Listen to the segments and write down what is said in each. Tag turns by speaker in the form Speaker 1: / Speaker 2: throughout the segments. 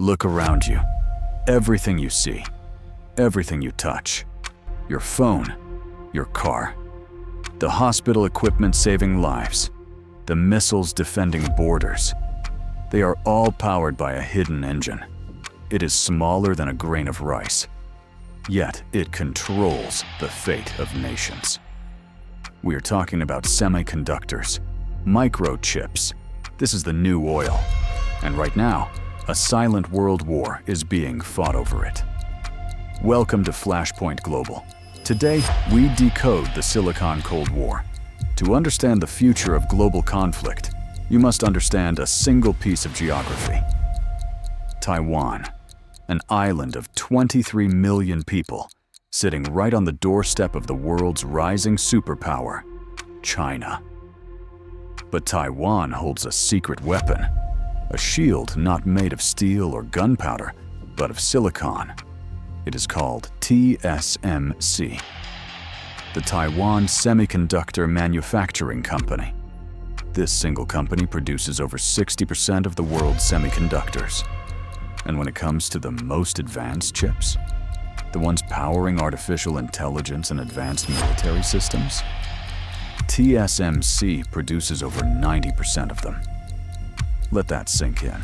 Speaker 1: Look around you. Everything you see, everything you touch, your phone, your car, the hospital equipment saving lives, the missiles defending borders, they are all powered by a hidden engine. It is smaller than a grain of rice, yet it controls the fate of nations. We are talking about semiconductors, microchips. This is the new oil. And right now, a silent world war is being fought over it. Welcome to FlashPoint Global. Today, we decode the Silicon Cold War. To understand the future of global conflict, you must understand a single piece of geography. Taiwan, an island of 23 million people, sitting right on the doorstep of the world's rising superpower, China. But Taiwan holds a secret weapon, a shield not made of steel or gunpowder, but of silicon. It is called TSMC, the Taiwan Semiconductor Manufacturing Company. This single company produces over 60% of the world's semiconductors. And when it comes to the most advanced chips, the ones powering artificial intelligence and advanced military systems, TSMC produces over 90% of them. Let that sink in.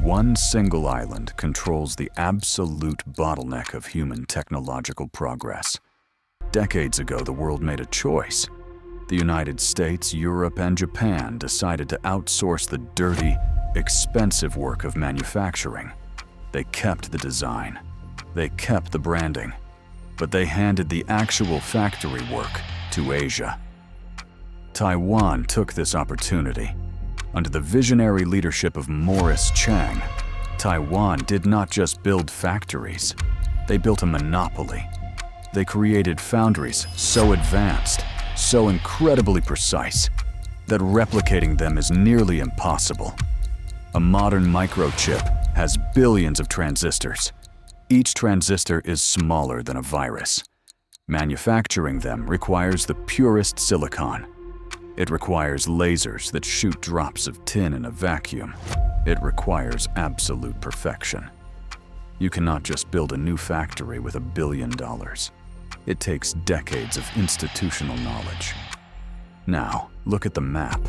Speaker 1: One single island controls the absolute bottleneck of human technological progress. Decades ago, the world made a choice. The United States, Europe, and Japan decided to outsource the dirty, expensive work of manufacturing. They kept the design, they kept the branding, but they handed the actual factory work to Asia. Taiwan took this opportunity. Under the visionary leadership of Morris Chang, Taiwan did not just build factories, they built a monopoly. They created foundries so advanced, so incredibly precise, that replicating them is nearly impossible. A modern microchip has billions of transistors. Each transistor is smaller than a virus. Manufacturing them requires the purest silicon. It requires lasers that shoot drops of tin in a vacuum. It requires absolute perfection. You cannot just build a new factory with $1 billion. It takes decades of institutional knowledge. Now, look at the map.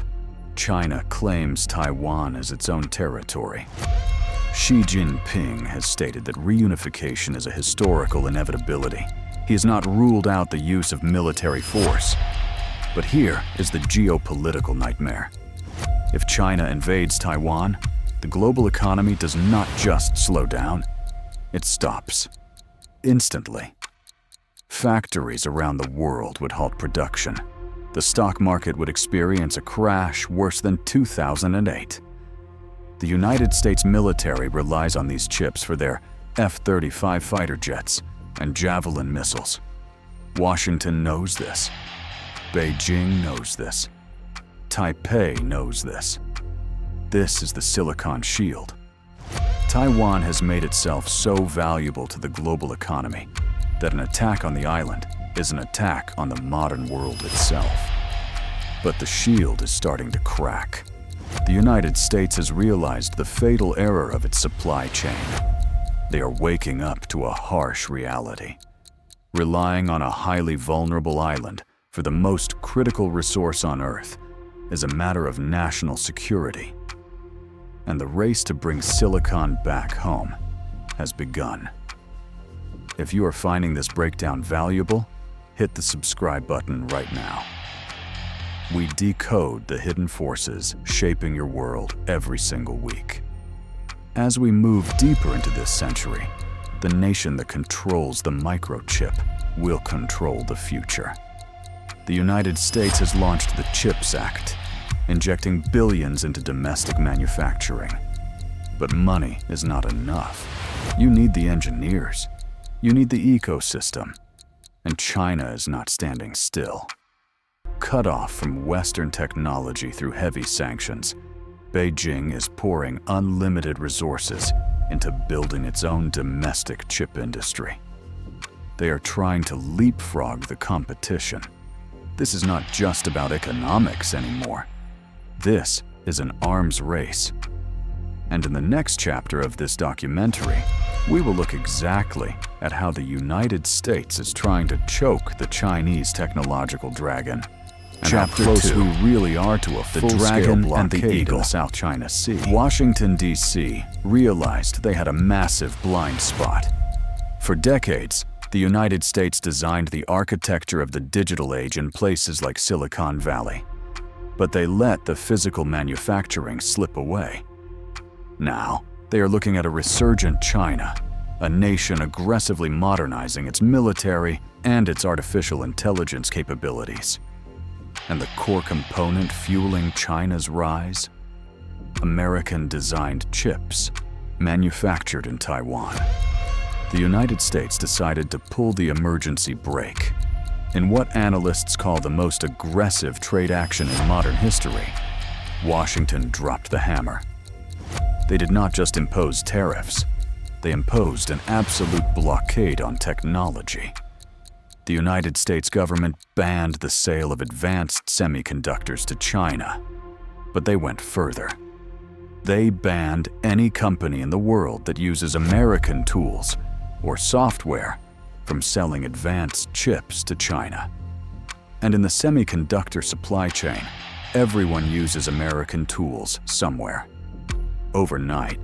Speaker 1: China claims Taiwan as its own territory. Xi Jinping has stated that reunification is a historical inevitability. He has not ruled out the use of military force. But here is the geopolitical nightmare. If China invades Taiwan, the global economy does not just slow down, it stops. Instantly. Factories around the world would halt production. The stock market would experience a crash worse than 2008. The United States military relies on these chips for their F-35 fighter jets and Javelin missiles. Washington knows this. Beijing knows this. Taipei knows this. This is the Silicon Shield. Taiwan has made itself so valuable to the global economy that an attack on the island is an attack on the modern world itself. But the shield is starting to crack. The United States has realized the fatal error of its supply chain. They are waking up to a harsh reality. Relying on a highly vulnerable island for the most critical resource on Earth is a matter of national security. And the race to bring silicon back home has begun. If you are finding this breakdown valuable, hit the subscribe button right now. We decode the hidden forces shaping your world every single week. As we move deeper into this century, the nation that controls the microchip will control the future. The United States has launched the CHIPS Act, injecting billions into domestic manufacturing. But money is not enough. You need the engineers. You need the ecosystem. And China is not standing still. Cut off from Western technology through heavy sanctions, Beijing is pouring unlimited resources into building its own domestic chip industry. They are trying to leapfrog the competition. This is not just about economics anymore. This is an arms race. And in the next chapter of this documentary, we will look exactly at how the United States is trying to choke the Chinese technological dragon. And how close we really are to a full-scale blockade in the South China Sea. Washington, D.C. realized they had a massive blind spot. For decades, the United States designed the architecture of the digital age in places like Silicon Valley. But they let the physical manufacturing slip away. Now, they are looking at a resurgent China, a nation aggressively modernizing its military and its artificial intelligence capabilities. And the core component fueling China's rise? American-designed chips, manufactured in Taiwan. The United States decided to pull the emergency brake. In what analysts call the most aggressive trade action in modern history, Washington dropped the hammer. They did not just impose tariffs, they imposed an absolute blockade on technology. The United States government banned the sale of advanced semiconductors to China, but they went further. They banned any company in the world that uses American tools or software from selling advanced chips to China. And in the semiconductor supply chain, everyone uses American tools somewhere. Overnight,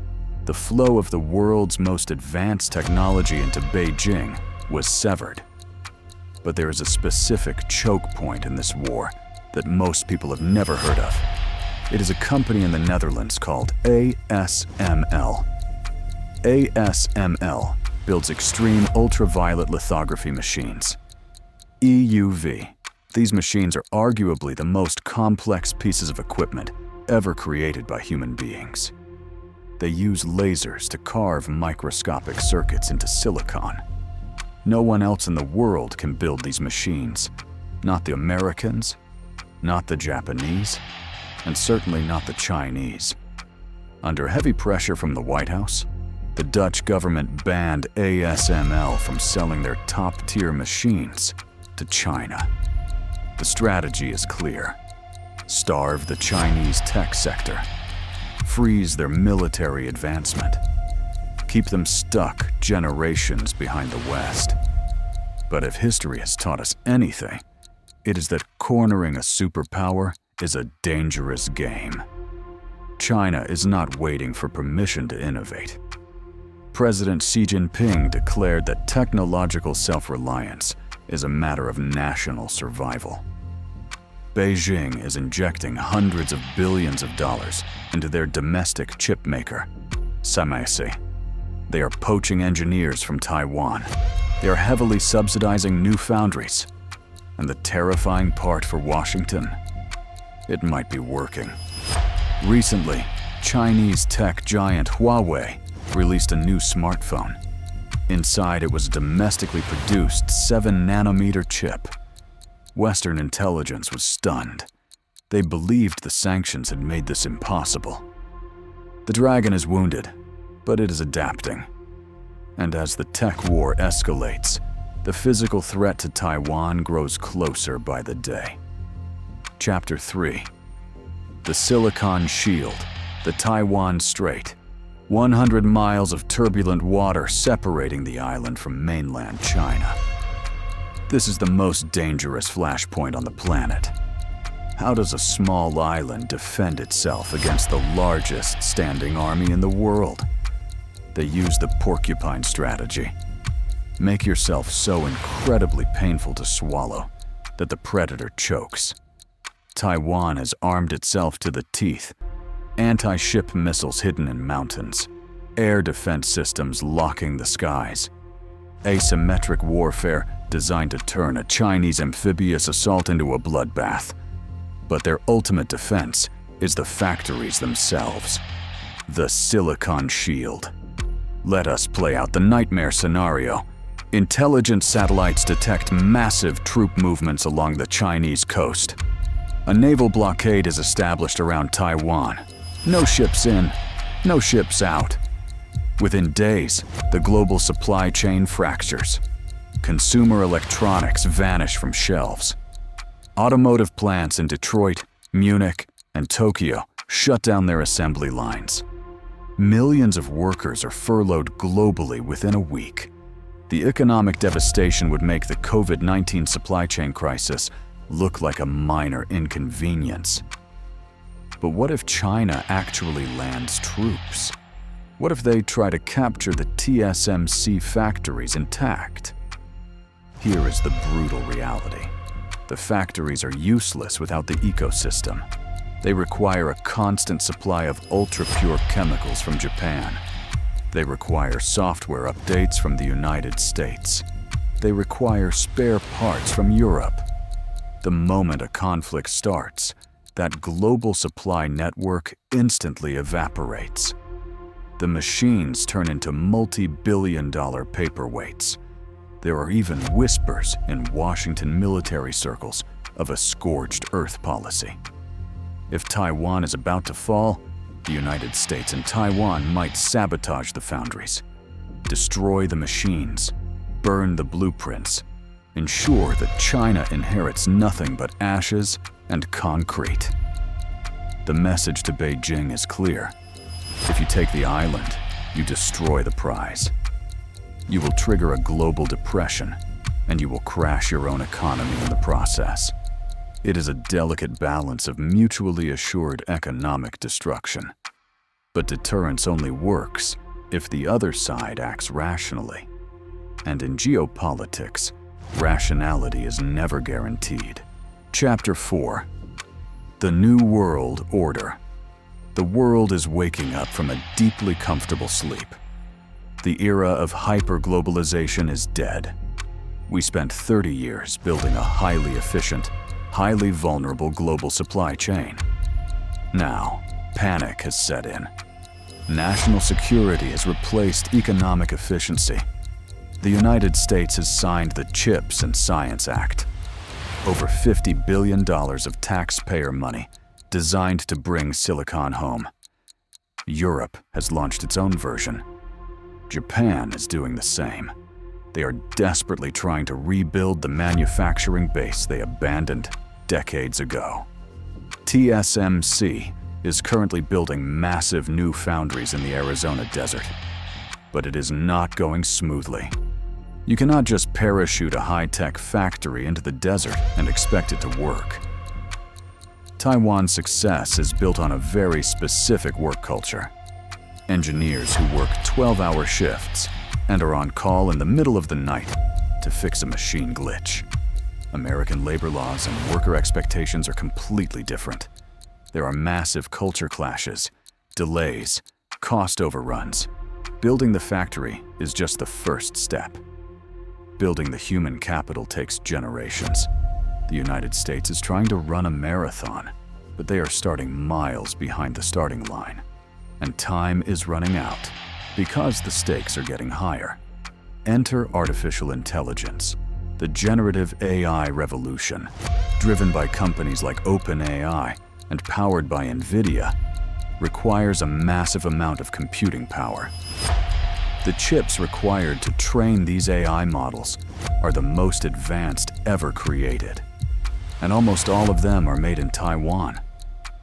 Speaker 1: the flow of the world's most advanced technology into Beijing was severed. But there is a specific choke point in this war that most people have never heard of. It is a company in the Netherlands called ASML. ASML builds extreme ultraviolet lithography machines. EUV. These machines are arguably the most complex pieces of equipment ever created by human beings. They use lasers to carve microscopic circuits into silicon. No one else in the world can build these machines. Not the Americans, not the Japanese, and certainly not the Chinese. Under heavy pressure from the White House, the Dutch government banned ASML from selling their top-tier machines to China. The strategy is clear. Starve the Chinese tech sector. Freeze their military advancement. Keep them stuck generations behind the West. But if history has taught us anything, it is that cornering a superpower is a dangerous game. China is not waiting for permission to innovate. President Xi Jinping declared that technological self-reliance is a matter of national survival. Beijing is injecting hundreds of billions of dollars into their domestic chip maker, TSMC. They are poaching engineers from Taiwan. They are heavily subsidizing new foundries. And the terrifying part for Washington? It might be working. Recently, Chinese tech giant Huawei released a new smartphone. Inside it was a domestically produced 7-nanometer chip. Western intelligence was stunned. They believed the sanctions had made this impossible. The dragon is wounded, but it is adapting. And as the tech war escalates, the physical threat to Taiwan grows closer by the day. Chapter 3. The Silicon Shield, the Taiwan Strait. 100 miles of turbulent water separating the island from mainland China. This is the most dangerous flashpoint on the planet. How does a small island defend itself against the largest standing army in the world? They use the Porcupine strategy. Make yourself so incredibly painful to swallow that the predator chokes. Taiwan has armed itself to the teeth. Anti-ship missiles hidden in mountains. Air defense systems locking the skies. Asymmetric warfare designed to turn a Chinese amphibious assault into a bloodbath. But their ultimate defense is the factories themselves. The Silicon Shield. Let us play out the nightmare scenario. Intelligence satellites detect massive troop movements along the Chinese coast. A naval blockade is established around Taiwan. No ships in, no ships out. Within days, the global supply chain fractures. Consumer electronics vanish from shelves. Automotive plants in Detroit, Munich, and Tokyo shut down their assembly lines. Millions of workers are furloughed globally within a week. The economic devastation would make the COVID-19 supply chain crisis look like a minor inconvenience. But what if China actually lands troops? What if they try to capture the TSMC factories intact? Here is the brutal reality. The factories are useless without the ecosystem. They require a constant supply of ultra-pure chemicals from Japan. They require software updates from the United States. They require spare parts from Europe. The moment a conflict starts, that global supply network instantly evaporates. The machines turn into multi-billion-dollar paperweights. There are even whispers in Washington military circles of a scorched earth policy. If Taiwan is about to fall, the United States and Taiwan might sabotage the foundries, destroy the machines, burn the blueprints, ensure that China inherits nothing but ashes and concrete. The message to Beijing is clear. If you take the island, you destroy the prize. You will trigger a global depression, and you will crash your own economy in the process. It is a delicate balance of mutually assured economic destruction. But deterrence only works if the other side acts rationally. And in geopolitics, rationality is never guaranteed. Chapter 4. The New World Order. The world is waking up from a deeply comfortable sleep. The era of hyper-globalization is dead. We spent 30 years building a highly efficient, highly vulnerable global supply chain. Now, panic has set in. National security has replaced economic efficiency. The United States has signed the CHIPS and Science Act. Over $50 billion of taxpayer money designed to bring silicon home. Europe has launched its own version. Japan is doing the same. They are desperately trying to rebuild the manufacturing base they abandoned decades ago. TSMC is currently building massive new foundries in the Arizona desert, but it is not going smoothly. You cannot just parachute a high-tech factory into the desert and expect it to work. Taiwan's success is built on a very specific work culture. Engineers who work 12-hour shifts and are on call in the middle of the night to fix a machine glitch. American labor laws and worker expectations are completely different. There are massive culture clashes, delays, cost overruns. Building the factory is just the first step. Building the human capital takes generations. The United States is trying to run a marathon, but they are starting miles behind the starting line. And time is running out because the stakes are getting higher. Enter artificial intelligence, the generative AI revolution, driven by companies like OpenAI and powered by NVIDIA, requires a massive amount of computing power. The chips required to train these AI models are the most advanced ever created, and almost all of them are made in Taiwan.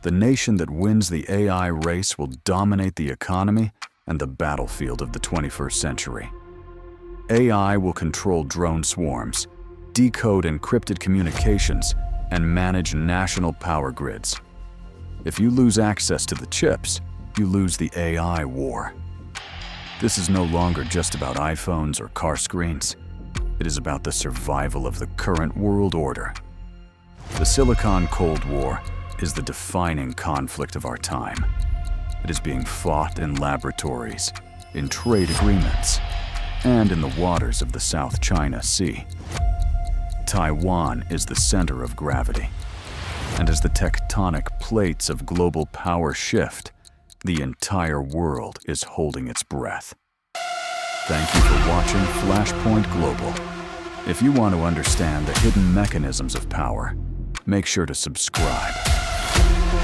Speaker 1: The nation that wins the AI race will dominate the economy and the battlefield of the 21st century. AI will control drone swarms, decode encrypted communications, and manage national power grids. If you lose access to the chips, you lose the AI war. This is no longer just about iPhones or car screens. It is about the survival of the current world order. The Silicon Cold War is the defining conflict of our time. It is being fought in laboratories, in trade agreements, and in the waters of the South China Sea. Taiwan is the center of gravity, and as the tectonic plates of global power shift, the entire world is holding its breath. Thank you for watching FlashPoint Global. If you want to understand the hidden mechanisms of power, make sure to subscribe.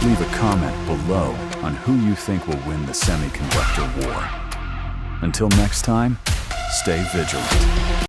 Speaker 1: Leave a comment below on who you think will win the semiconductor war. Until next time, stay vigilant.